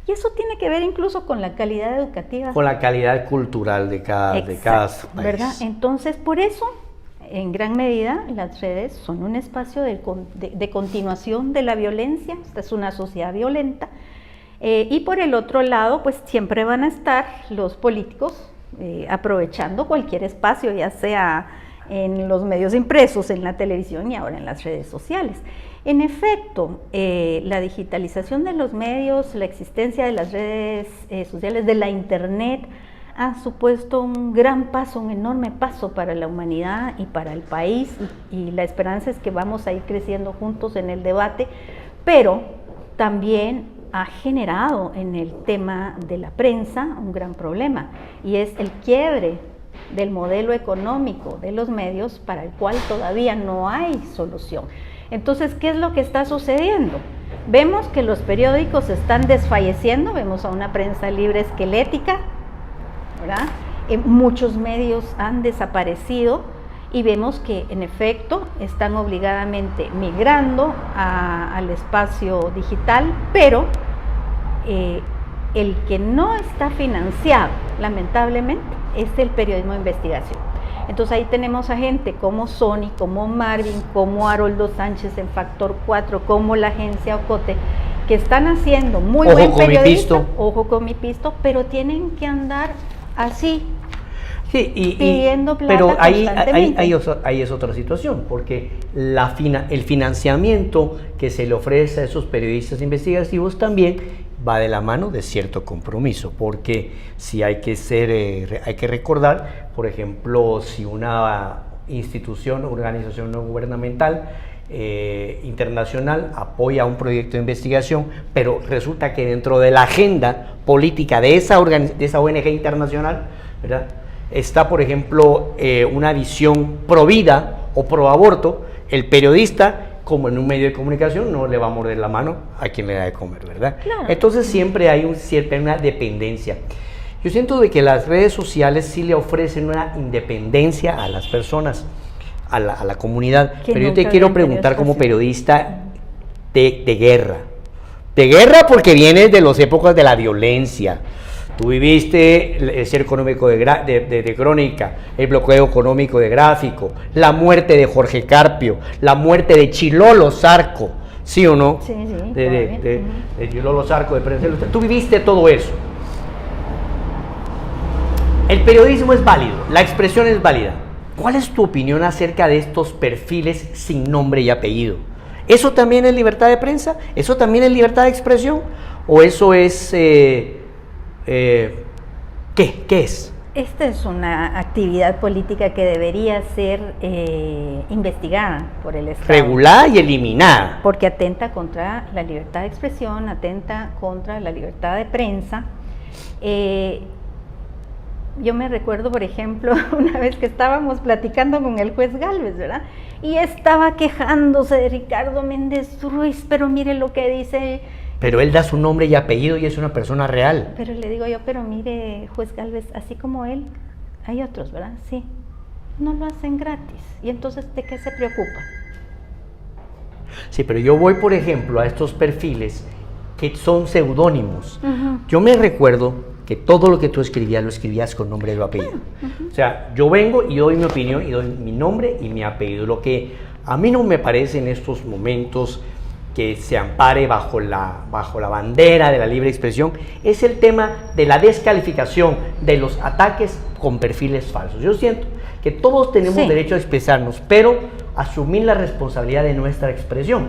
Y eso tiene que ver incluso con la calidad educativa. Con la calidad cultural de cada país. ¿Verdad? Entonces, por eso, en gran medida, las redes son un espacio de continuación de la violencia. Esta es una sociedad violenta. Y por el otro lado, pues siempre van a estar los políticos aprovechando cualquier espacio, ya sea en los medios impresos, en la televisión y ahora en las redes sociales. En efecto, la digitalización de los medios, la existencia de las redes sociales, de la Internet, ha supuesto un gran paso, un enorme paso para la humanidad y para el país, y la esperanza es que vamos a ir creciendo juntos en el debate, pero también ha generado en el tema de la prensa un gran problema, y es el quiebre del modelo económico de los medios, para el cual todavía no hay solución. Entonces, ¿qué es lo que está sucediendo? Vemos que los periódicos están desfalleciendo, vemos a una prensa libre esquelética, ¿verdad? Muchos medios han desaparecido, y vemos que en efecto están obligadamente migrando al espacio digital, pero el que no está financiado, lamentablemente, es el periodismo de investigación. Entonces ahí tenemos a gente como Sony, como Marvin, como Haroldo Sánchez en Factor 4, como la agencia Ocote, que están haciendo muy buen periodismo, ojo con mi pisto, pero tienen que andar así. Sí, pidiendo plata, pero ahí es otra situación, porque el financiamiento que se le ofrece a esos periodistas investigativos también va de la mano de cierto compromiso, porque si hay que recordar, por ejemplo, si una institución o organización no gubernamental internacional apoya un proyecto de investigación, pero resulta que dentro de la agenda política de esa ONG internacional, ¿verdad?, está, por ejemplo, una visión pro vida o pro aborto, el periodista, como en un medio de comunicación, no le va a morder la mano a quien le da de comer, ¿verdad? Claro. Entonces siempre hay una dependencia. Yo siento de que las redes sociales sí le ofrecen una independencia a las personas, a la comunidad, pero yo te quiero preguntar como periodista de guerra porque vienes de las épocas de la violencia. Tú viviste el cierre económico de Crónica, el bloqueo económico de Gráfico, la muerte de Jorge Carpio, la muerte de Chilolo Zarco, ¿sí o no? Sí. De Chilolo Zarco, de Prensa Ilustre. Tú viviste todo eso. El periodismo es válido, la expresión es válida. ¿Cuál es tu opinión acerca de estos perfiles sin nombre y apellido? ¿Eso también es libertad de prensa? ¿Eso también es libertad de expresión? ¿O eso es... ¿Qué es? Esta es una actividad política que debería ser investigada por el Estado. Regulada y eliminada. Porque atenta contra la libertad de expresión, atenta contra la libertad de prensa. Yo me recuerdo, por ejemplo, una vez que estábamos platicando con el juez Gálvez, ¿verdad? Y estaba quejándose de Ricardo Méndez Ruiz, pero mire lo que dice... Pero él da su nombre y apellido y es una persona real. Pero le digo yo, pero mire, juez Gálvez, así como él, hay otros, ¿verdad? Sí. No lo hacen gratis. ¿Y entonces de qué se preocupa? Sí, pero yo voy, por ejemplo, a estos perfiles que son seudónimos. Yo me recuerdo que todo lo que tú escribías, lo escribías con nombre y apellido. O sea, yo vengo y doy mi opinión y doy mi nombre y mi apellido. Lo que a mí no me parece en estos momentos que se ampare bajo la bandera de la libre expresión, es el tema de la descalificación de los ataques con perfiles falsos. Yo siento que todos tenemos derecho a expresarnos, pero asumir la responsabilidad de nuestra expresión.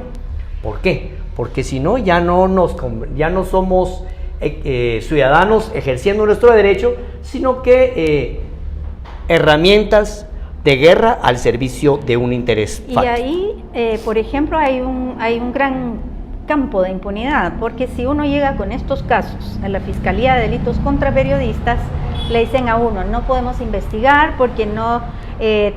¿Por qué? Porque si no, ya no somos ciudadanos ejerciendo nuestro derecho, sino que herramientas de guerra al servicio de un interés fáctico. Y ahí, por ejemplo, hay un gran campo de impunidad, porque si uno llega con estos casos a la Fiscalía de Delitos contra Periodistas, le dicen a uno, no podemos investigar porque no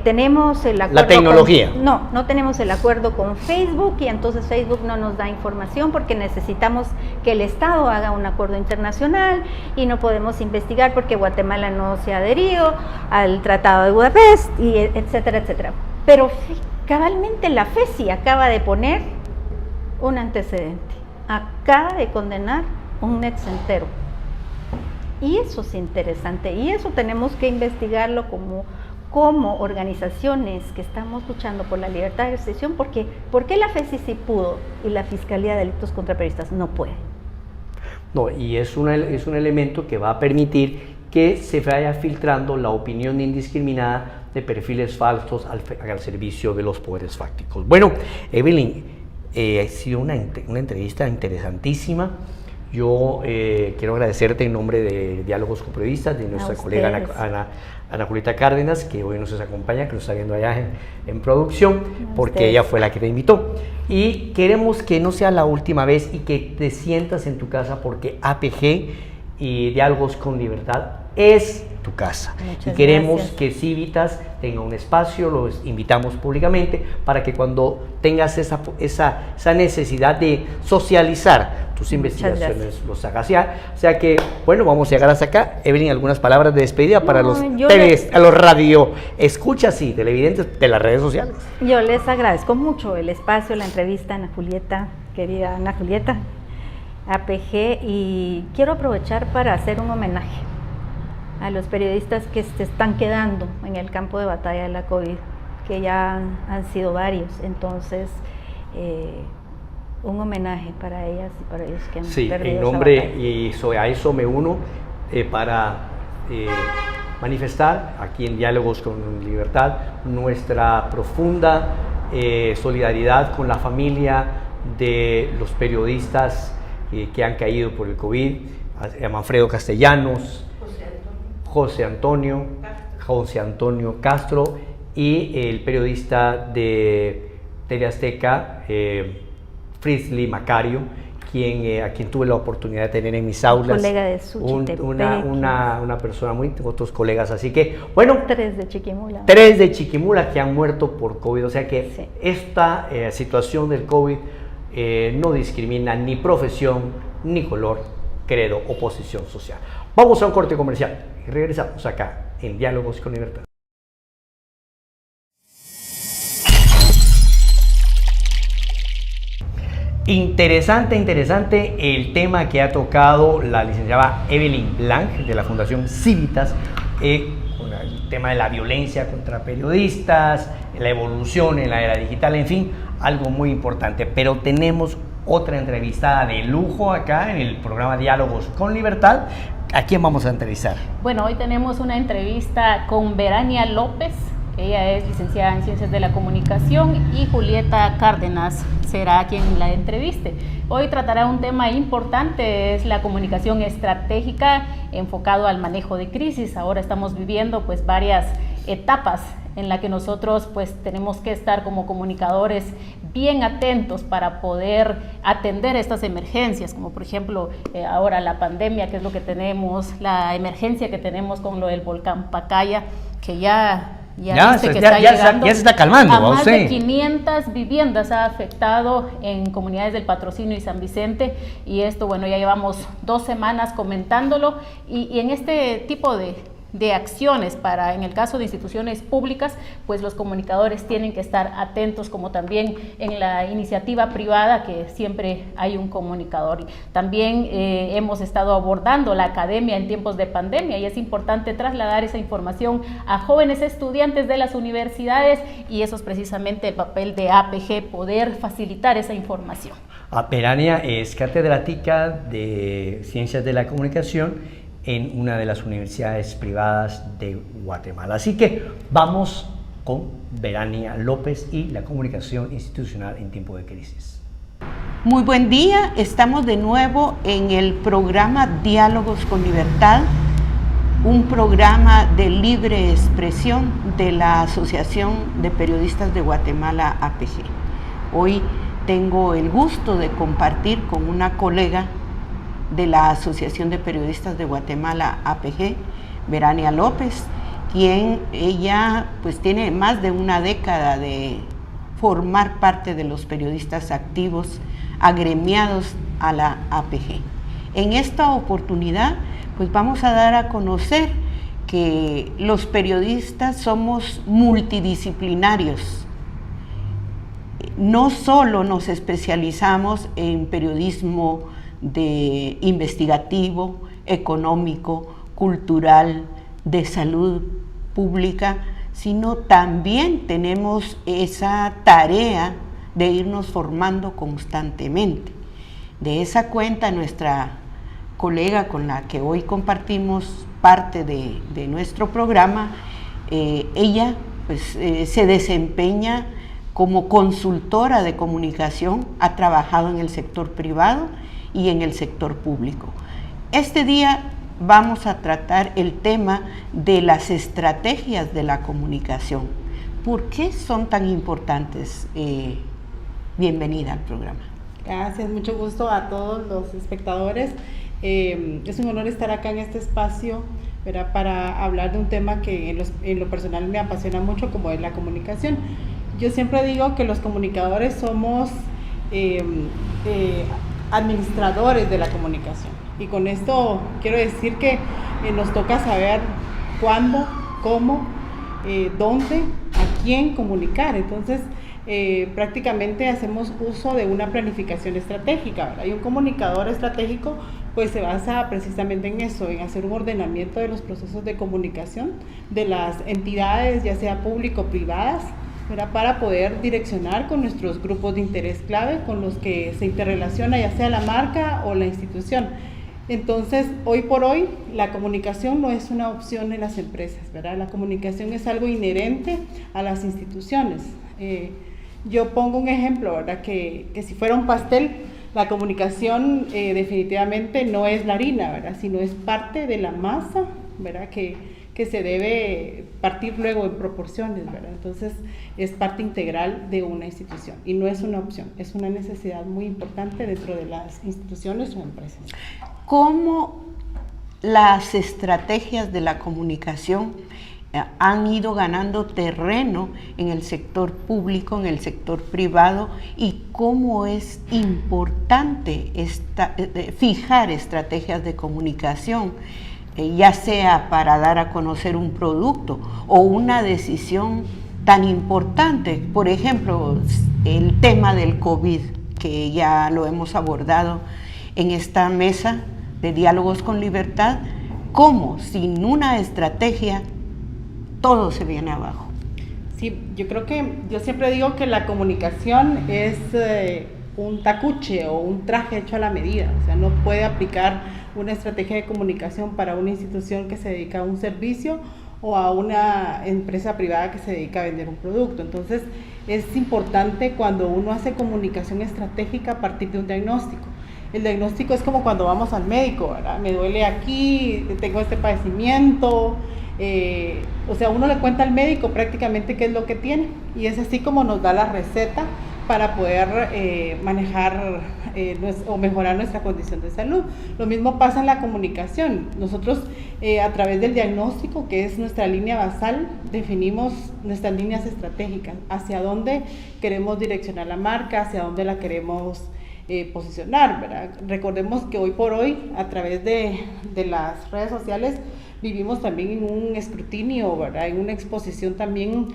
tenemos el acuerdo... La tecnología. No tenemos el acuerdo con Facebook, y entonces Facebook no nos da información porque necesitamos que el Estado haga un acuerdo internacional, y no podemos investigar porque Guatemala no se ha adherido al Tratado de Budapest, y etcétera, etcétera. Pero cabalmente la FECI acaba de poner un antecedente, acaba de condenar un NetCentero. Y eso es interesante, y eso tenemos que investigarlo como organizaciones que estamos luchando por la libertad de expresión, porque ¿por qué la FECI sí pudo y la Fiscalía de Delitos contra Periodistas no puede? No, y es un elemento que va a permitir que se vaya filtrando la opinión indiscriminada de perfiles falsos al servicio de los poderes fácticos. Bueno, Evelyn, ha sido una entrevista interesantísima. Yo quiero agradecerte en nombre de Diálogos con Periodistas, de nuestra colega Ana Julieta Cárdenas, que hoy nos acompaña, que nos está viendo allá en producción, porque ella fue la que te invitó. y queremos que no sea la última vez y que te sientas en tu casa, porque APG y Diálogos con Libertad es tu casa. Muchas y queremos gracias. que Civitas tenga un espacio, los invitamos públicamente para que cuando tengas esa necesidad de socializar tus investigaciones los hagas ya. O sea que, bueno, vamos a llegar hasta acá. Evelyn, algunas palabras de despedida para los a los radio escuchas y televidentes de las redes sociales. Yo les agradezco mucho el espacio, la entrevista, Ana Julieta, querida Ana Julieta, APG, y quiero aprovechar para hacer un homenaje a los periodistas que se están quedando en el campo de batalla de la COVID, que ya han sido varios. Entonces, un homenaje para ellas y para ellos que han perdido en nombre, esa batalla. y a eso me uno para manifestar aquí en Diálogos con Libertad nuestra profunda solidaridad con la familia de los periodistas que han caído por el COVID, a Manfredo Castellanos, José Antonio Castro y el periodista de Teleazteca, Frisley Macario, a quien tuve la oportunidad de tener en mis aulas. Colega de Suchitepec. Una persona otros colegas, así que, bueno. 3 de Chiquimula. 3 de Chiquimula que han muerto por COVID, o sea que sí. Esta situación del COVID no discrimina ni profesión, ni color, credo o posición social. Vamos a un corte comercial y regresamos acá en Diálogos con Libertad. Interesante el tema que ha tocado la licenciada Evelyn Blanc de la Fundación Civitas, con el tema de la violencia contra periodistas, la evolución en la era digital, en fin, algo muy importante. Pero tenemos otra entrevistada de lujo acá en el programa Diálogos con Libertad. ¿A quién vamos a entrevistar? Bueno, hoy tenemos una entrevista con Verania López. Ella es licenciada en Ciencias de la Comunicación, y Julieta Cárdenas será quien la entreviste. Hoy tratará un tema importante, es la comunicación estratégica enfocado al manejo de crisis. Ahora estamos viviendo pues varias etapas en la que nosotros pues tenemos que estar como comunicadores bien atentos para poder atender estas emergencias, como por ejemplo ahora la pandemia, que es lo que tenemos, la emergencia que tenemos con lo del volcán Pacaya, que ya se está calmando. A más de 500 viviendas ha afectado en comunidades del Patrocinio y San Vicente, y esto, bueno, ya llevamos 2 semanas comentándolo, y en este tipo de acciones en el caso de instituciones públicas, pues los comunicadores tienen que estar atentos, como también en la iniciativa privada, que siempre hay un comunicador. También hemos estado abordando la academia en tiempos de pandemia, y es importante trasladar esa información a jóvenes estudiantes de las universidades, y eso es precisamente el papel de APG, poder facilitar esa información. Verania es catedrática de Ciencias de la Comunicación en una de las universidades privadas de Guatemala. Así que vamos con Verania López y la comunicación institucional en tiempo de crisis. Muy buen día, estamos de nuevo en el programa Diálogos con Libertad, un programa de libre expresión de la Asociación de Periodistas de Guatemala, APG. Hoy tengo el gusto de compartir con una colega de la Asociación de Periodistas de Guatemala, APG, Verania López, quien ella pues tiene más de una década de formar parte de los periodistas activos agremiados a la APG. En esta oportunidad pues vamos a dar a conocer que los periodistas somos multidisciplinarios. No solo nos especializamos en periodismo investigativo, económico, cultural, de salud pública, sino también tenemos esa tarea de irnos formando constantemente. De esa cuenta, nuestra colega con la que hoy compartimos parte de nuestro programa, ella pues, se desempeña como consultora de comunicación, ha trabajado en el sector privado y en el sector público. Este día vamos a tratar el tema de las estrategias de la comunicación. ¿Por qué son tan importantes, Bienvenida al programa. Gracias, mucho gusto a todos los espectadores. Es un honor estar acá en este espacio, ¿verdad?, para hablar de un tema que en lo personal me apasiona mucho, como es la comunicación. Yo siempre digo que los comunicadores somos administradores de la comunicación, y con esto quiero decir que nos toca saber cuándo, cómo, dónde, a quién comunicar. Entonces, prácticamente hacemos uso de una planificación estratégica, ¿verdad? Y un comunicador estratégico pues se basa precisamente en eso, en hacer un ordenamiento de los procesos de comunicación de las entidades, ya sea público o privadas, ¿verdad?, para poder direccionar con nuestros grupos de interés clave con los que se interrelaciona ya sea la marca o la institución. Entonces, hoy por hoy, la comunicación no es una opción en las empresas, ¿verdad? La comunicación es algo inherente a las instituciones. Yo pongo un ejemplo, ¿verdad?, que si fuera un pastel, la comunicación definitivamente no es la harina, ¿verdad?, sino es parte de la masa, ¿verdad?, que se debe partir luego en proporciones, ¿verdad? Entonces, es parte integral de una institución y no es una opción, es una necesidad muy importante dentro de las instituciones o empresas. ¿Cómo las estrategias de la comunicación han ido ganando terreno en el sector público, en el sector privado, y cómo es importante fijar estrategias de comunicación, ya sea para dar a conocer un producto o una decisión tan importante? Por ejemplo, el tema del COVID, que ya lo hemos abordado en esta mesa de Diálogos con Libertad. ¿Cómo sin una estrategia todo se viene abajo? Sí, yo siempre digo que la comunicación es un tacuche o un traje hecho a la medida. O sea, no puede aplicar una estrategia de comunicación para una institución que se dedica a un servicio o a una empresa privada que se dedica a vender un producto. Entonces, es importante cuando uno hace comunicación estratégica a partir de un diagnóstico. El diagnóstico es como cuando vamos al médico, ¿verdad? Me duele aquí, tengo este padecimiento. O sea, uno le cuenta al médico prácticamente qué es lo que tiene, y es así como nos da la receta para poder manejar o mejorar nuestra condición de salud. Lo mismo pasa en la comunicación. Nosotros a través del diagnóstico, que es nuestra línea basal, definimos nuestras líneas estratégicas, hacia dónde queremos direccionar la marca, hacia dónde la queremos posicionar, ¿verdad? Recordemos que hoy por hoy, a través de las redes sociales, vivimos también en un escrutinio, ¿verdad?, en una exposición también,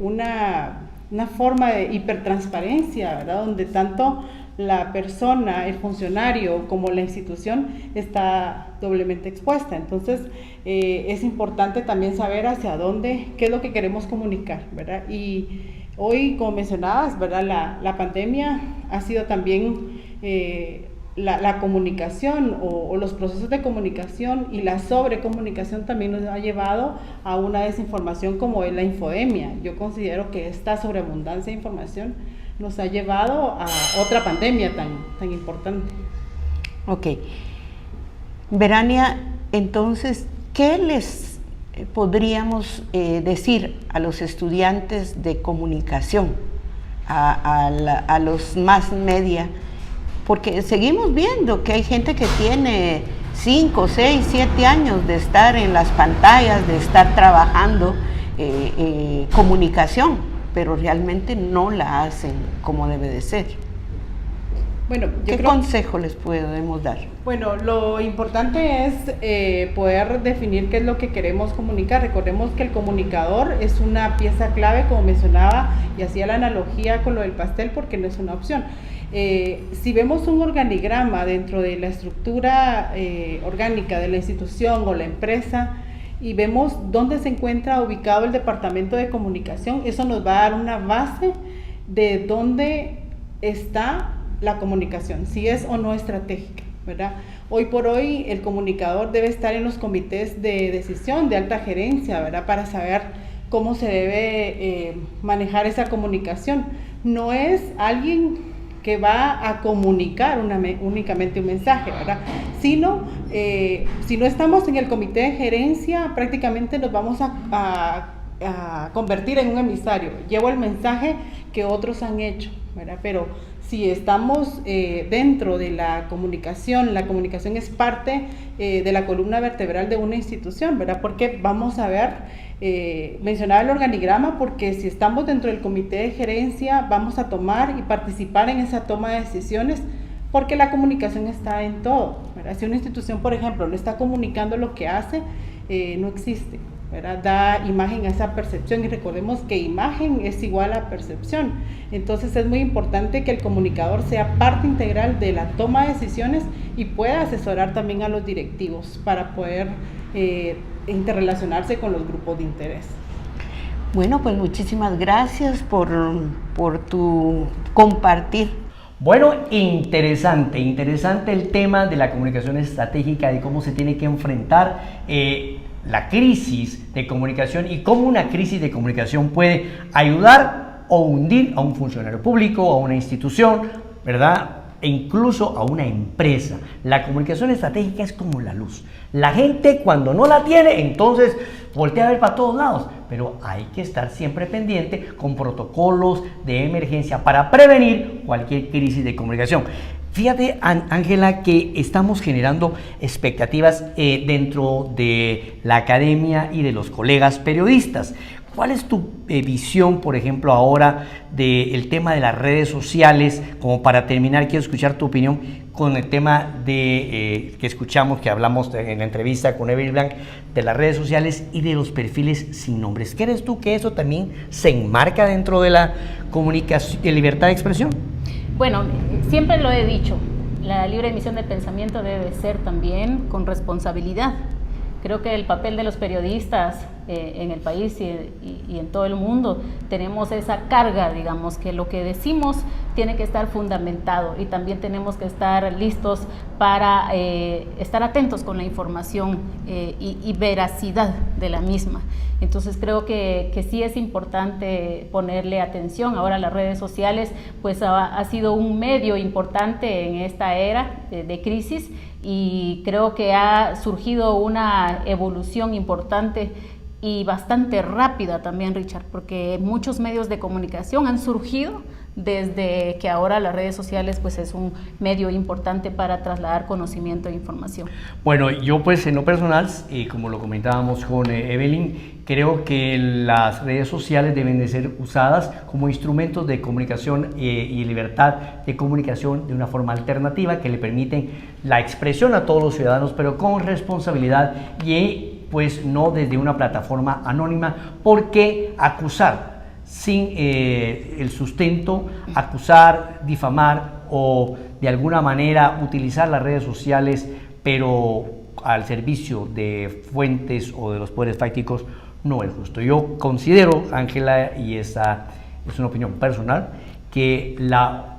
una forma de hipertransparencia, ¿verdad?, donde tanto la persona, el funcionario, como la institución está doblemente expuesta. Entonces, es importante también saber hacia dónde, qué es lo que queremos comunicar, ¿verdad? Y hoy, como mencionabas, ¿verdad?, la pandemia ha sido también la comunicación o los procesos de comunicación, y la sobrecomunicación también nos ha llevado a una desinformación como es la infodemia. Yo considero que esta sobreabundancia de información nos ha llevado a otra pandemia tan importante. Ok. Verania, entonces, ¿qué les podríamos decir a los estudiantes de comunicación, a los mass media? Porque seguimos viendo que hay gente que tiene 5, 6, 7 años de estar en las pantallas, de estar trabajando comunicación, pero realmente no la hacen como debe de ser. Bueno, ¿Qué consejo les podemos dar? Bueno, lo importante es poder definir qué es lo que queremos comunicar. Recordemos que el comunicador es una pieza clave, como mencionaba, y hacía la analogía con lo del pastel, porque no es una opción. Si vemos un organigrama dentro de la estructura orgánica de la institución o la empresa, y vemos dónde se encuentra ubicado el departamento de comunicación, eso nos va a dar una base de dónde está la comunicación, si es o no estratégica, ¿verdad? Hoy por hoy el comunicador debe estar en los comités de decisión de alta gerencia, ¿verdad?, para saber cómo se debe manejar esa comunicación. No es alguien que va a comunicar únicamente un mensaje, ¿verdad?, sino si no estamos en el comité de gerencia, prácticamente nos vamos a convertir en un emisario, llevo el mensaje que otros han hecho, ¿verdad? Pero si estamos dentro de la comunicación es parte de la columna vertebral de una institución, ¿verdad? Porque vamos a ver, mencionaba el organigrama, porque si estamos dentro del comité de gerencia, vamos a tomar y participar en esa toma de decisiones, porque la comunicación está en todo, ¿verdad? Si una institución, por ejemplo, no está comunicando lo que hace, no existe, ¿verdad? Da imagen a esa percepción, y recordemos que imagen es igual a percepción. Entonces es muy importante que el comunicador sea parte integral de la toma de decisiones y pueda asesorar también a los directivos para poder interrelacionarse con los grupos de interés. Bueno, pues muchísimas gracias por tu compartir. Bueno, interesante el tema de la comunicación estratégica, de cómo se tiene que enfrentar la crisis de comunicación y cómo una crisis de comunicación puede ayudar o hundir a un funcionario público, a una institución, ¿verdad? E incluso a una empresa. La comunicación estratégica es como la luz. La gente cuando no la tiene, entonces voltea a ver para todos lados, pero hay que estar siempre pendiente con protocolos de emergencia para prevenir cualquier crisis de comunicación. Fíjate, Ángela, que estamos generando expectativas dentro de la academia y de los colegas periodistas. ¿Cuál es tu visión, por ejemplo, ahora del tema de las redes sociales? Como para terminar, quiero escuchar tu opinión con el tema de que escuchamos, que hablamos en la entrevista con Evelyn Blanc, de las redes sociales y de los perfiles sin nombres. ¿Crees tú que eso también se enmarca dentro de la comunicación, de libertad de expresión? Bueno, siempre lo he dicho, la libre emisión de pensamiento debe ser también con responsabilidad. Creo que el papel de los periodistas en el país y en todo el mundo tenemos esa carga, digamos, que lo que decimos tiene que estar fundamentado, y también tenemos que estar listos para estar atentos con la información y veracidad de la misma. Entonces creo que sí es importante ponerle atención. Ahora las redes sociales pues ha sido un medio importante en esta era de crisis, y creo que ha surgido una evolución importante y bastante rápida también, Richard, porque muchos medios de comunicación han surgido desde que ahora las redes sociales pues es un medio importante para trasladar conocimiento e información. Bueno, yo pues en lo personal, como lo comentábamos con Evelyn, creo que las redes sociales deben de ser usadas como instrumentos de comunicación y libertad de comunicación de una forma alternativa que le permiten la expresión a todos los ciudadanos, pero con responsabilidad y pues no desde una plataforma anónima, porque acusar sin el sustento, acusar, difamar o de alguna manera utilizar las redes sociales pero al servicio de fuentes o de los poderes fácticos no es justo. Yo considero, Ángela, y esa es una opinión personal, que la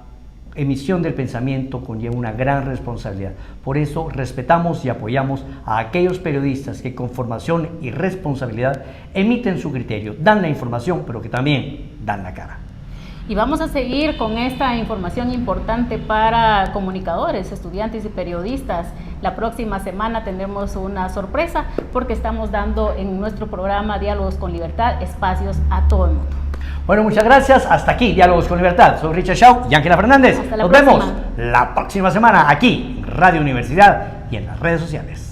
emisión del pensamiento conlleva una gran responsabilidad. Por eso respetamos y apoyamos a aquellos periodistas que con formación y responsabilidad emiten su criterio, dan la información, pero que también dan la cara. Y vamos a seguir con esta información importante para comunicadores, estudiantes y periodistas. La próxima semana tendremos una sorpresa, porque estamos dando en nuestro programa Diálogos con Libertad espacios a todo el mundo. Bueno, muchas gracias. Hasta aquí, Diálogos con Libertad. Soy Richard Shaw y Ángela Fernández. Nos vemos la próxima semana aquí en Radio Universidad y en las redes sociales.